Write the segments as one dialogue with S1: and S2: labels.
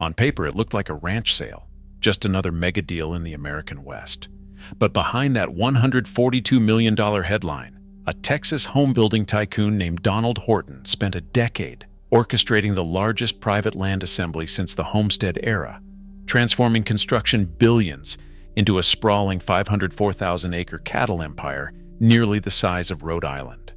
S1: On paper, it looked like a ranch sale, just another mega deal in the American West. But behind that $142 million headline, a Texas home-building tycoon named Donald Horton spent a decade orchestrating the largest private land assembly since the Homestead era, transforming construction billions into a sprawling 504,000-acre cattle empire nearly the size of Rhode Island.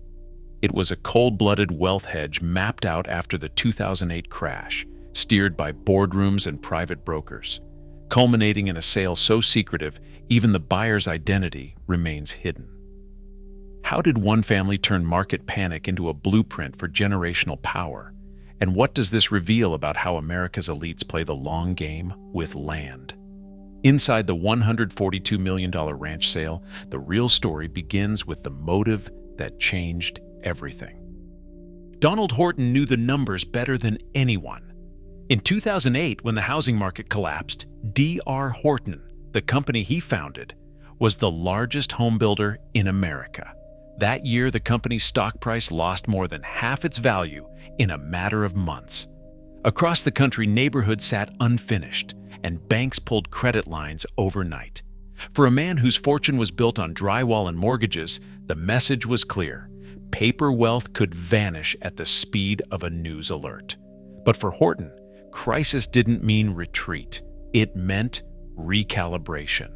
S1: It was a cold-blooded wealth hedge mapped out after the 2008 crash, steered by boardrooms and private brokers, culminating in a sale so secretive even the buyer's identity remains hidden. How did one family turn market panic into a blueprint for generational power? And what does this reveal about how America's elites play the long game with land? Inside the $142 million ranch sale, the real story begins with the motive that changed everything. Donald Horton knew the numbers better than anyone. In 2008, when the housing market collapsed, D.R. Horton, the company he founded, was the largest home builder in America. That year, the company's stock price lost more than half its value in a matter of months. Across the country, neighborhoods sat unfinished, and banks pulled credit lines overnight. For a man whose fortune was built on drywall and mortgages, the message was clear. Paper wealth could vanish at the speed of a news alert. But for Horton, crisis didn't mean retreat. It meant recalibration.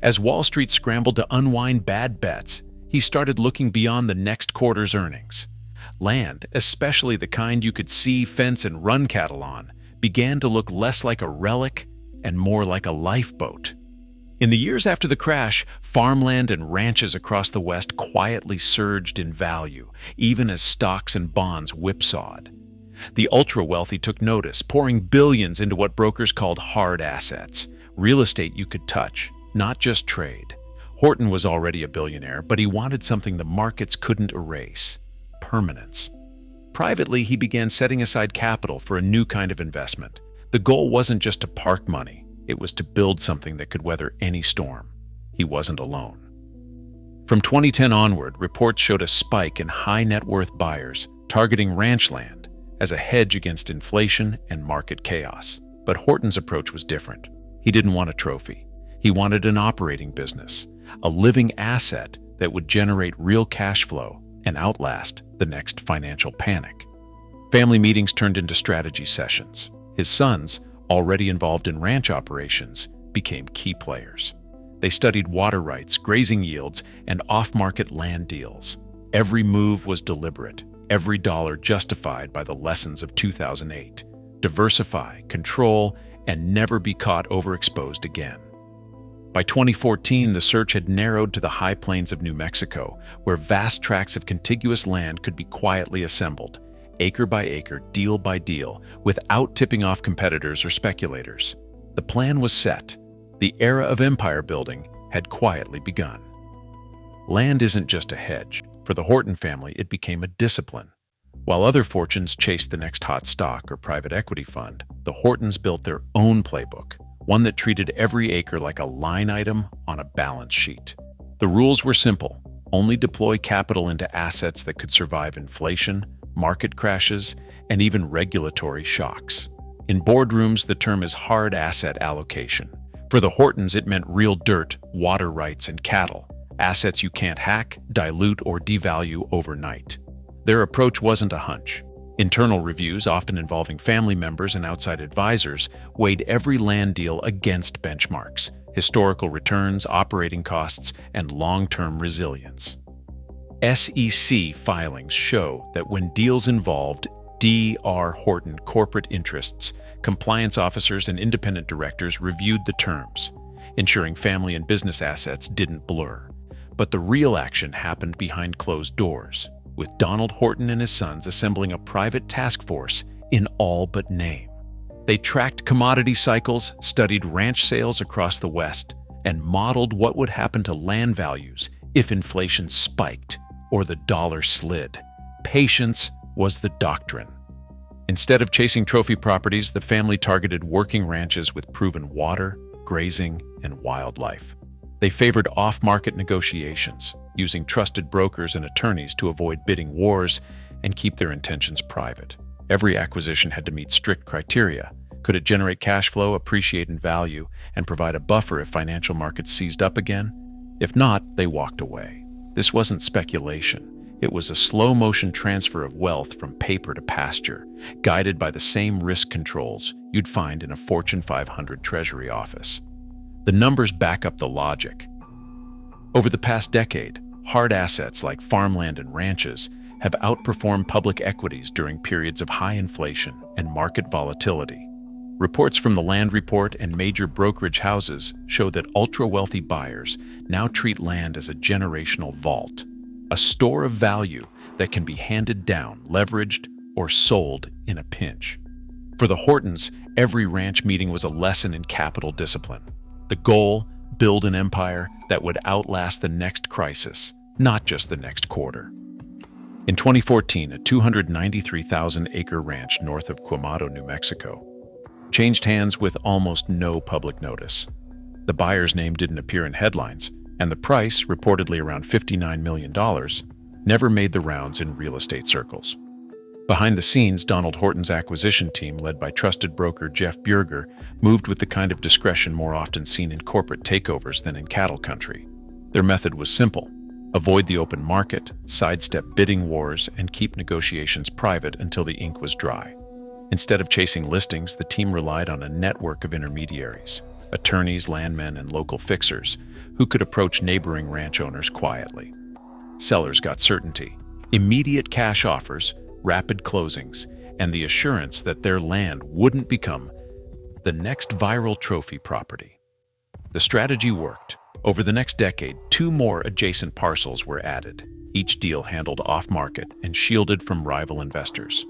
S1: As Wall Street scrambled to unwind bad bets, he started looking beyond the next quarter's earnings. Land, especially the kind you could see, fence, and run cattle on, began to look less like a relic and more like a lifeboat. In the years after the crash, farmland and ranches across the West quietly surged in value, even as stocks and bonds whipsawed. The ultra-wealthy took notice, pouring billions into what brokers called hard assets, real estate you could touch, not just trade. Horton was already a billionaire, but he wanted something the markets couldn't erase: permanence. Privately, he began setting aside capital for a new kind of investment. The goal wasn't just to park money, it was to build something that could weather any storm. He wasn't alone. From 2010 onward, reports showed a spike in high-net-worth buyers targeting ranch land as a hedge against inflation and market chaos. But Horton's approach was different. He didn't want a trophy. He wanted an operating business, a living asset that would generate real cash flow and outlast the next financial panic. Family meetings turned into strategy sessions. His sons, already involved in ranch operations, became key players. They studied water rights, grazing yields, and off-market land deals. Every move was deliberate, every dollar justified by the lessons of 2008. Diversify, control, and never be caught overexposed again. By 2014, the search had narrowed to the high plains of New Mexico, where vast tracts of contiguous land could be quietly assembled, acre by acre, deal by deal, without tipping off competitors or speculators. The plan was set. The era of empire building had quietly begun. Land isn't just a hedge. For the Horton family, it became a discipline. While other fortunes chased the next hot stock or private equity fund, the Hortons built their own playbook, one that treated every acre like a line item on a balance sheet. The rules were simple: only deploy capital into assets that could survive inflation, market crashes, and even regulatory shocks. In boardrooms, the term is hard asset allocation. For the Hortons, it meant real dirt, water rights, and cattle, assets you can't hack, dilute, or devalue overnight. Their approach wasn't a hunch. Internal reviews, often involving family members and outside advisors, weighed every land deal against benchmarks, historical returns, operating costs, and long-term resilience. SEC filings show that when deals involved D.R. Horton corporate interests, compliance officers and independent directors reviewed the terms, ensuring family and business assets didn't blur. But the real action happened behind closed doors, with Donald Horton and his sons assembling a private task force in all but name. They tracked commodity cycles, studied ranch sales across the West, and modeled what would happen to land values if inflation spiked or the dollar slid. Patience was the doctrine. Instead of chasing trophy properties, the family targeted working ranches with proven water, grazing, and wildlife. They favored off-market negotiations, using trusted brokers and attorneys to avoid bidding wars and keep their intentions private. Every acquisition had to meet strict criteria: Could it generate cash flow, appreciate in value, and provide a buffer if financial markets seized up again? If not, they walked away. This wasn't speculation. It was a slow-motion transfer of wealth from paper to pasture, guided by the same risk controls you'd find in a Fortune 500 treasury office. The numbers back up the logic. Over the past decade, hard assets like farmland and ranches have outperformed public equities during periods of high inflation and market volatility. Reports from the Land Report and major brokerage houses show that ultra-wealthy buyers now treat land as a generational vault, a store of value that can be handed down, leveraged, or sold in a pinch. For the Hortons, every ranch meeting was a lesson in capital discipline. The goal: build an empire that would outlast the next crisis, not just the next quarter. In 2014, a 293,000-acre ranch north of Quemado, New Mexico, changed hands with almost no public notice. The buyer's name didn't appear in headlines, and the price, reportedly around $59 million, never made the rounds in real estate circles. Behind the scenes, Donald Horton's acquisition team, led by trusted broker Jeff Burger, moved with the kind of discretion more often seen in corporate takeovers than in cattle country. Their method was simple: avoid the open market, sidestep bidding wars, and keep negotiations private until the ink was dry. Instead of chasing listings, the team relied on a network of intermediaries, attorneys, landmen, and local fixers, who could approach neighboring ranch owners quietly. Sellers got certainty, immediate cash offers, rapid closings, and the assurance that their land wouldn't become the next viral trophy property. The strategy worked. Over the next decade, 2 more adjacent parcels were added, each deal handled off-market and shielded from rival investors.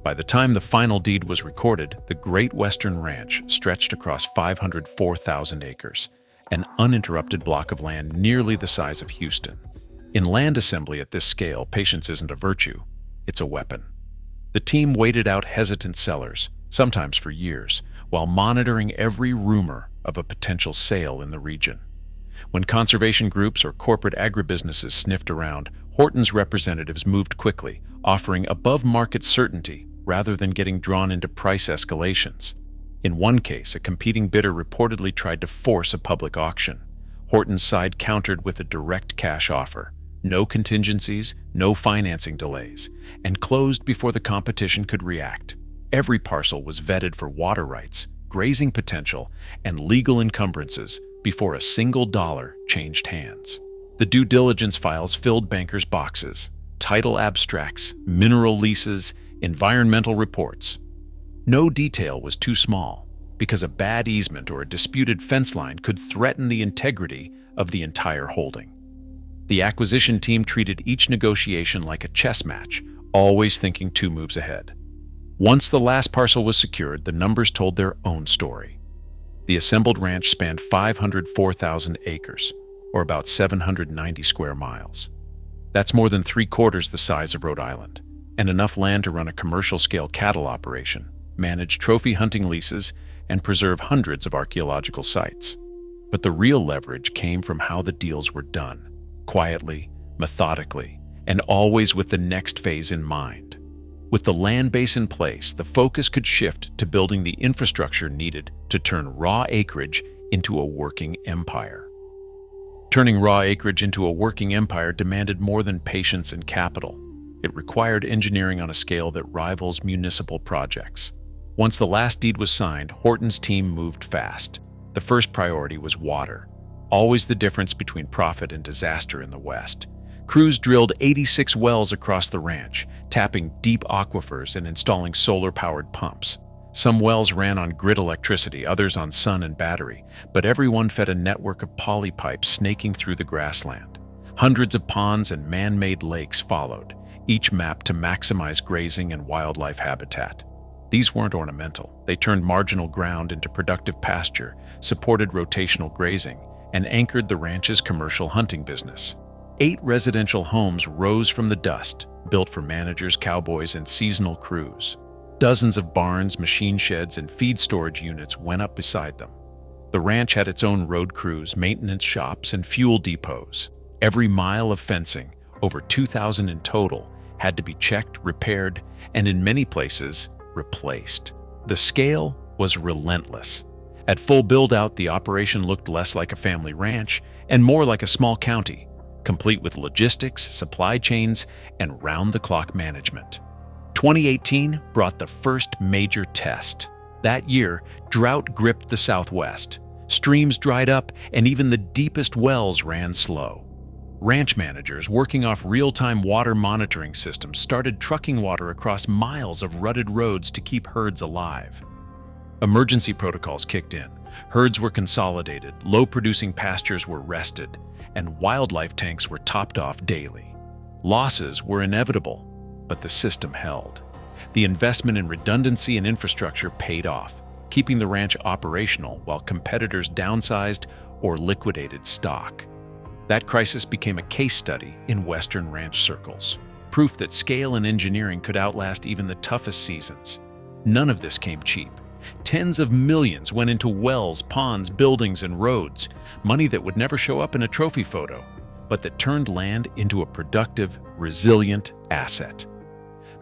S1: By the time the final deed was recorded, the Great Western Ranch stretched across 504,000 acres, an uninterrupted block of land nearly the size of Houston. In land assembly at this scale, patience isn't a virtue, it's a weapon. The team waited out hesitant sellers, sometimes for years, while monitoring every rumor of a potential sale in the region. When conservation groups or corporate agribusinesses sniffed around, Horton's representatives moved quickly, offering above-market certainty rather than getting drawn into price escalations. In one case, a competing bidder reportedly tried to force a public auction. Horton's side countered with a direct cash offer, no contingencies, no financing delays, and closed before the competition could react. Every parcel was vetted for water rights, grazing potential, and legal encumbrances before a single dollar changed hands. The due diligence files filled bankers' boxes: title abstracts, mineral leases, environmental reports. No detail was too small, because a bad easement or a disputed fence line could threaten the integrity of the entire holding. The acquisition team treated each negotiation like a chess match, always thinking 2 moves ahead. Once the last parcel was secured, the numbers told their own story. The assembled ranch spanned 504,000 acres, or about 790 square miles. That's more than 3/4 the size of Rhode Island, and enough land to run a commercial-scale cattle operation, manage trophy hunting leases, and preserve hundreds of archaeological sites. But the real leverage came from how the deals were done, quietly, methodically, and always with the next phase in mind. With the land base in place, the focus could shift to building the infrastructure needed to turn raw acreage into a working empire. Turning raw acreage into a working empire demanded more than patience and capital. It required engineering on a scale that rivals municipal projects. Once the last deed was signed, Horton's team moved fast. The first priority was water, always the difference between profit and disaster in the West. Crews drilled 86 wells across the ranch, tapping deep aquifers and installing solar-powered pumps. Some wells ran on grid electricity, others on sun and battery, but everyone fed a network of poly pipes snaking through the grassland. Hundreds of ponds and man-made lakes followed, each mapped to maximize grazing and wildlife habitat. These weren't ornamental. They turned marginal ground into productive pasture, supported rotational grazing, and anchored the ranch's commercial hunting business. 8 residential homes rose from the dust, built for managers, cowboys, and seasonal crews. Dozens of barns, machine sheds, and feed storage units went up beside them. The ranch had its own road crews, maintenance shops, and fuel depots. Every mile of fencing, over 2,000 in total, had to be checked, repaired, and in many places, replaced. The scale was relentless. At full build-out, the operation looked less like a family ranch and more like a small county, complete with logistics, supply chains, and round-the-clock management. 2018 brought the first major test. That year, drought gripped the Southwest. Streams dried up, and even the deepest wells ran slow. Ranch managers working off real-time water monitoring systems started trucking water across miles of rutted roads to keep herds alive. Emergency protocols kicked in. Herds were consolidated, low-producing pastures were rested, and wildlife tanks were topped off daily. Losses were inevitable, but the system held. The investment in redundancy and infrastructure paid off, keeping the ranch operational while competitors downsized or liquidated stock. That crisis became a case study in Western ranch circles, proof that scale and engineering could outlast even the toughest seasons. None of this came cheap. Tens of millions went into wells, ponds, buildings, and roads, money that would never show up in a trophy photo, but that turned land into a productive, resilient asset.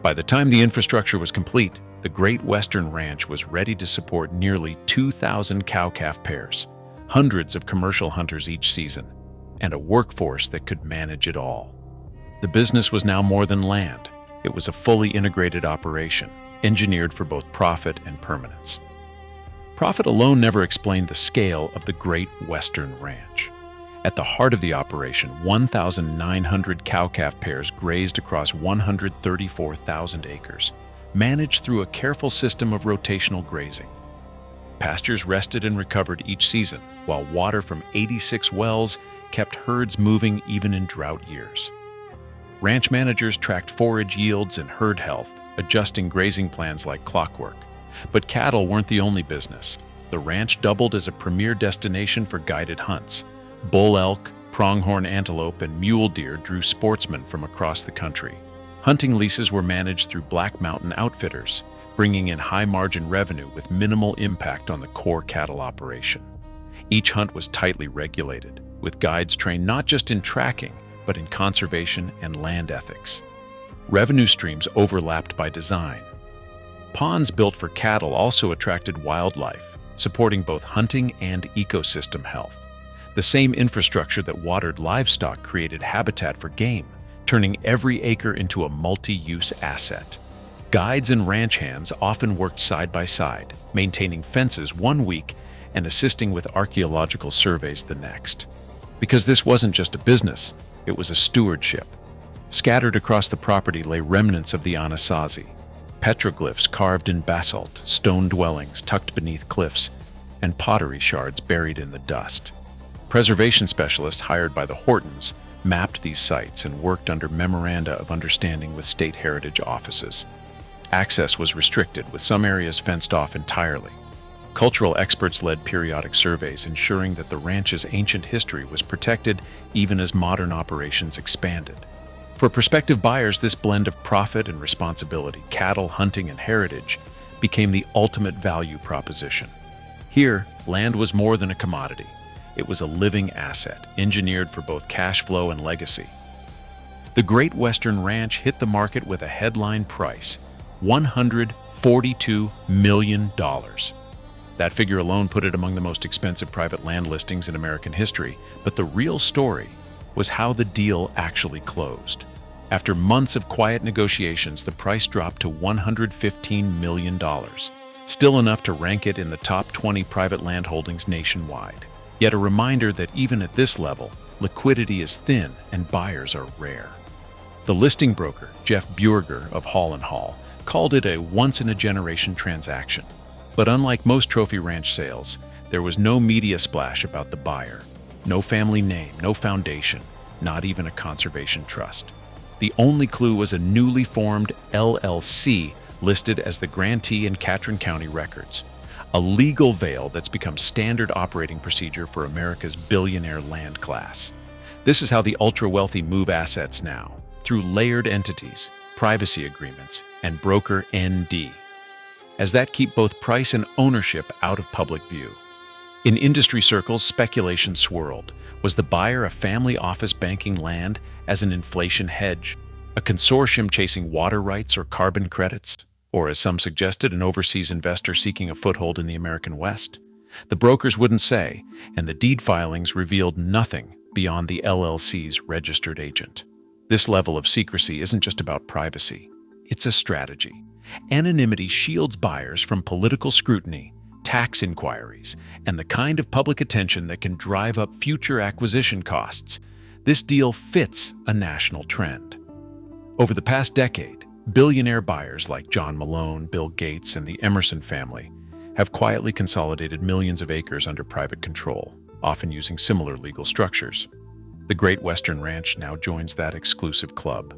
S1: By the time the infrastructure was complete, the Great Western Ranch was ready to support nearly 2,000 cow-calf pairs, hundreds of commercial hunters each season, and a workforce that could manage it all. The business was now more than land. It was a fully integrated operation, engineered for both profit and permanence. Profit alone never explained the scale of the Great Western Ranch. At the heart of the operation, 1,900 cow-calf pairs grazed across 134,000 acres, managed through a careful system of rotational grazing. Pastures rested and recovered each season, while water from 86 wells kept herds moving even in drought years. Ranch managers tracked forage yields and herd health, adjusting grazing plans like clockwork. But cattle weren't the only business. The ranch doubled as a premier destination for guided hunts. Bull elk, pronghorn antelope, and mule deer drew sportsmen from across the country. Hunting leases were managed through Black Mountain Outfitters, bringing in high-margin revenue with minimal impact on the core cattle operation. Each hunt was tightly regulated, with guides trained not just in tracking, but in conservation and land ethics. Revenue streams overlapped by design. Ponds built for cattle also attracted wildlife, supporting both hunting and ecosystem health. The same infrastructure that watered livestock created habitat for game, turning every acre into a multi-use asset. Guides and ranch hands often worked side by side, maintaining fences one week and assisting with archaeological surveys the next. Because this wasn't just a business, it was a stewardship. Scattered across the property lay remnants of the Anasazi, petroglyphs carved in basalt, stone dwellings tucked beneath cliffs, and pottery shards buried in the dust. Preservation specialists hired by the Hortons mapped these sites and worked under memoranda of understanding with state heritage offices. Access was restricted, with some areas fenced off entirely. Cultural experts led periodic surveys, ensuring that the ranch's ancient history was protected even as modern operations expanded. For prospective buyers, this blend of profit and responsibility, cattle, hunting, and heritage, became the ultimate value proposition. Here, land was more than a commodity. It was a living asset, engineered for both cash flow and legacy. The Great Western Ranch hit the market with a headline price, $142 million. That figure alone put it among the most expensive private land listings in American history, but the real story was how the deal actually closed. After months of quiet negotiations, the price dropped to $115 million, still enough to rank it in the top 20 private land holdings nationwide. Yet a reminder that even at this level, liquidity is thin and buyers are rare. The listing broker, Jeff Burger of Hall & Hall, called it a once-in-a-generation transaction. But unlike most trophy ranch sales, there was no media splash about the buyer. No family name, no foundation, not even a conservation trust. The only clue was a newly formed LLC listed as the grantee in Catron County records, a legal veil that's become standard operating procedure for America's billionaire land class. This is how the ultra-wealthy move assets now, through layered entities, privacy agreements, and broker ND, as that keep both price and ownership out of public view. In industry circles, speculation swirled. Was the buyer a family office banking land as an inflation hedge, a consortium chasing water rights or carbon credits? or as some suggested, an overseas investor seeking a foothold in the American West. The brokers wouldn't say, and the deed filings revealed nothing beyond the LLC's registered agent. This level of secrecy isn't just about privacy. It's a strategy. Anonymity shields buyers from political scrutiny, tax inquiries, and the kind of public attention that can drive up future acquisition costs. This deal fits a national trend. Over the past decade, billionaire buyers like John Malone, Bill Gates, and the Emerson family have quietly consolidated millions of acres under private control, often using similar legal structures. The Great Western Ranch now joins that exclusive club.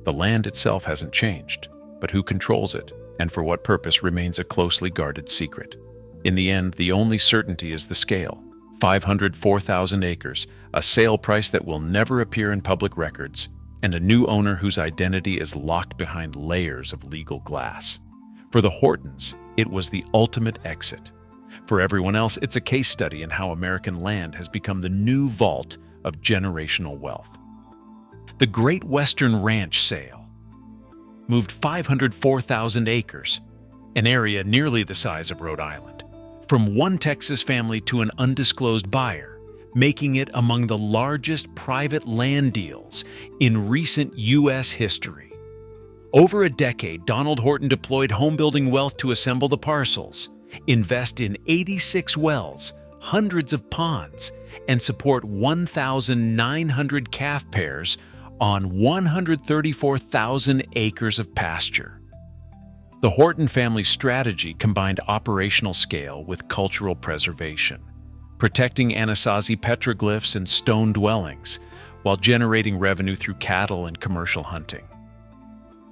S1: The land itself hasn't changed, but who controls it and for what purpose remains a closely guarded secret. In the end, the only certainty is the scale: 504,000 acres, a sale price that will never appear in public records, and a new owner whose identity is locked behind layers of legal glass. For the Hortons, it was the ultimate exit. For everyone else, it's a case study in how American land has become the new vault of generational wealth. The Great Western Ranch sale moved 504,000 acres, an area nearly the size of Rhode Island, from one Texas family to an undisclosed buyer, making it among the largest private land deals in recent U.S. history. Over a decade, Donald Horton deployed homebuilding wealth to assemble the parcels, invest in 86 wells, hundreds of ponds, and support 1,900 calf pairs on 134,000 acres of pasture. The Horton family's strategy combined operational scale with cultural preservation, protecting Anasazi petroglyphs and stone dwellings, while generating revenue through cattle and commercial hunting.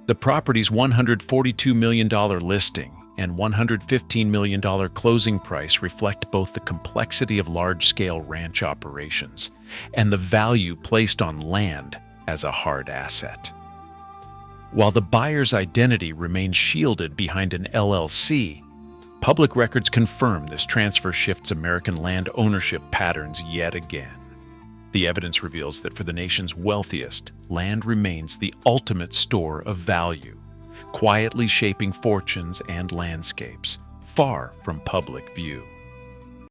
S1: The property's $142 million listing and $115 million closing price reflect both the complexity of large-scale ranch operations and the value placed on land as a hard asset. While the buyer's identity remains shielded behind an LLC, public records confirm this transfer shifts American land ownership patterns yet again. The evidence reveals that for the nation's wealthiest, land remains the ultimate store of value, quietly shaping fortunes and landscapes far from public view.